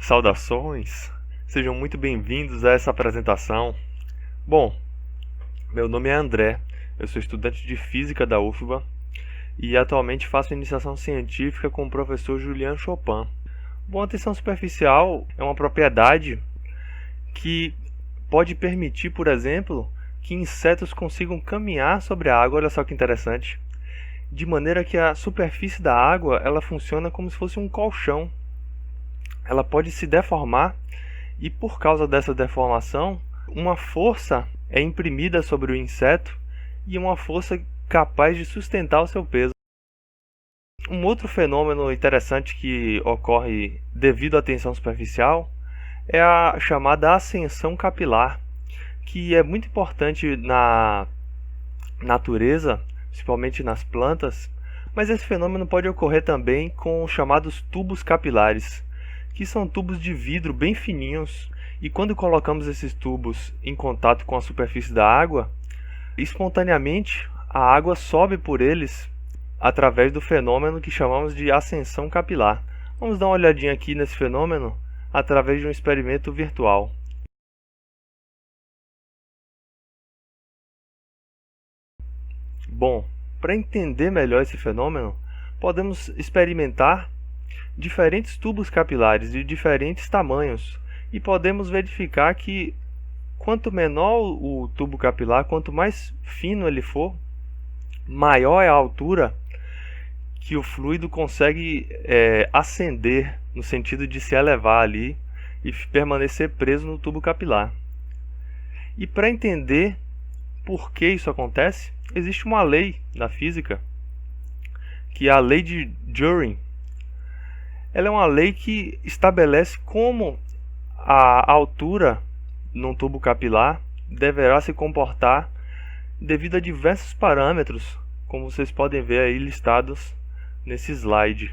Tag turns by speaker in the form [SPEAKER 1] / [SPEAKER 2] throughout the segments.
[SPEAKER 1] Saudações, sejam muito bem-vindos a essa apresentação. Bom, meu nome é André, eu sou estudante de Física da UFBA e atualmente faço iniciação científica com o professor Julian Chopin. Bom, a tensão superficial é uma propriedade que pode permitir, por exemplo, que insetos consigam caminhar sobre a água, olha só que interessante, de maneira que a superfície da água ela funciona como se fosse um colchão. Ela pode se deformar e por causa dessa deformação, uma força é imprimida sobre o inseto e uma força capaz de sustentar o seu peso. Um outro fenômeno interessante que ocorre devido à tensão superficial é a chamada ascensão capilar, que é muito importante na natureza, principalmente nas plantas, mas esse fenômeno pode ocorrer também com os chamados tubos capilares, que são tubos de vidro bem fininhos, e quando colocamos esses tubos em contato com a superfície da água, espontaneamente a água sobe por eles através do fenômeno que chamamos de ascensão capilar. Vamos dar uma olhadinha aqui nesse fenômeno através de um experimento virtual. Bom, para entender melhor esse fenômeno, podemos experimentar diferentes tubos capilares de diferentes tamanhos e podemos verificar que quanto menor o tubo capilar, quanto mais fino ele for, maior é a altura que o fluido consegue ascender, no sentido de se elevar ali e permanecer preso no tubo capilar. E para entender por que isso acontece, existe uma lei na física, que é a lei de Joule. Ela é uma lei que estabelece como a altura num tubo capilar deverá se comportar devido a diversos parâmetros, como vocês podem ver aí listados nesse slide.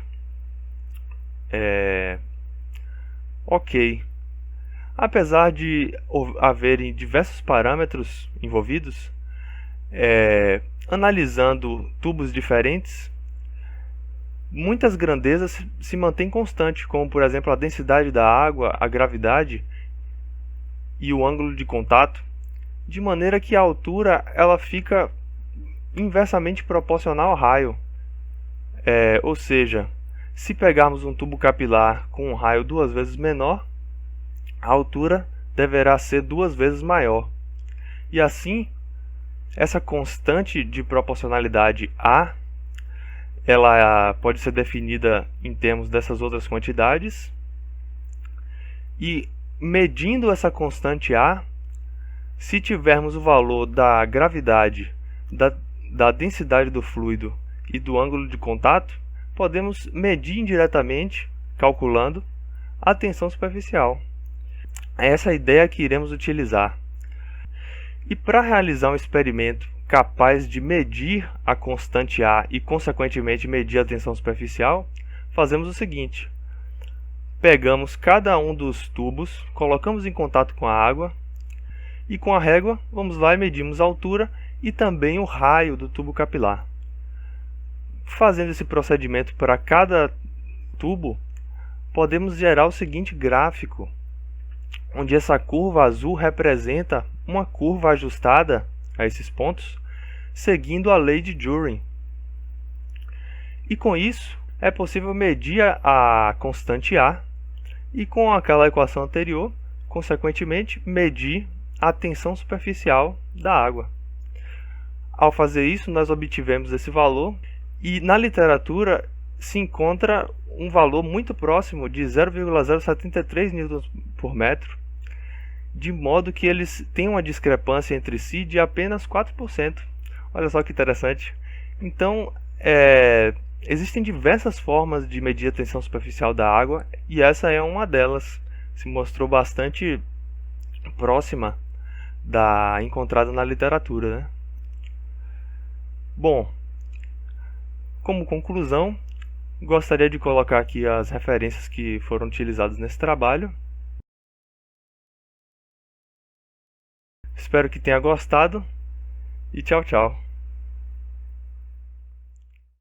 [SPEAKER 1] Ok. Apesar de haverem diversos parâmetros envolvidos, analisando tubos diferentes, muitas grandezas se mantêm constantes, como por exemplo a densidade da água, a gravidade e o ângulo de contato, de maneira que a altura ela fica inversamente proporcional ao raio. Ou seja, se pegarmos um tubo capilar com um raio 2 vezes menor, a altura deverá ser 2 vezes maior. E assim, essa constante de proporcionalidade A ela pode ser definida em termos dessas outras quantidades, e medindo essa constante A, se tivermos o valor da gravidade, da densidade do fluido e do ângulo de contato, podemos medir indiretamente, calculando, a tensão superficial. É essa a ideia que iremos utilizar. E para realizar um experimento capaz de medir a constante A e, consequentemente, medir a tensão superficial, fazemos o seguinte: pegamos cada um dos tubos, colocamos em contato com a água e com a régua vamos lá e medimos a altura e também o raio do tubo capilar. Fazendo esse procedimento para cada tubo, podemos gerar o seguinte gráfico, onde essa curva azul representa uma curva ajustada a esses pontos, seguindo a lei de Joule. E com isso, é possível medir a constante A e com aquela equação anterior, consequentemente, medir a tensão superficial da água. Ao fazer isso, nós obtivemos esse valor e na literatura se encontra um valor muito próximo de 0,073 newtons por metro, de modo que eles têm uma discrepância entre si de apenas 4%. Olha só que interessante. Então, existem diversas formas de medir a tensão superficial da água e essa é uma delas. Se mostrou bastante próxima da encontrada na literatura, né? Bom, como conclusão, gostaria de colocar aqui as referências que foram utilizadas nesse trabalho. Espero que tenha gostado e tchau, tchau.